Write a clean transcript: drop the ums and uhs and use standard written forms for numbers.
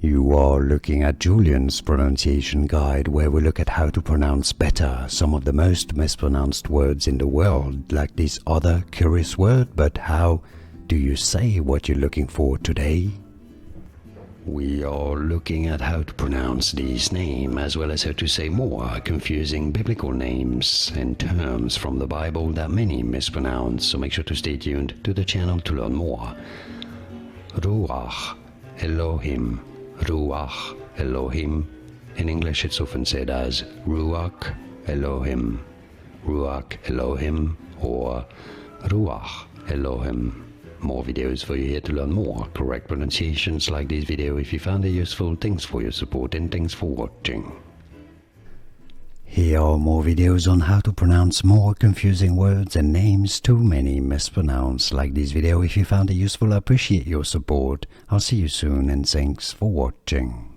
You are looking at Julian's pronunciation guide, where we look at how to pronounce better some of the most mispronounced words in the world, like this other curious word, but how do you say what you're looking for today? We are looking at how to pronounce these names, as well as how to say more confusing biblical names and terms from the Bible that many mispronounce, so make sure to stay tuned to the channel to learn more. Ruach Elohim. Ruach Elohim. In English it's often said as Ruach Elohim, Ruach Elohim, or Ruach Elohim. More videos for you here to learn more correct pronunciations like this video. If you found it useful, thanks for your support and thanks for watching. Here are more videos on how to pronounce more confusing words and names too many mispronounced. Like this video if you found it useful. I appreciate your support. I'll see you soon and thanks for watching.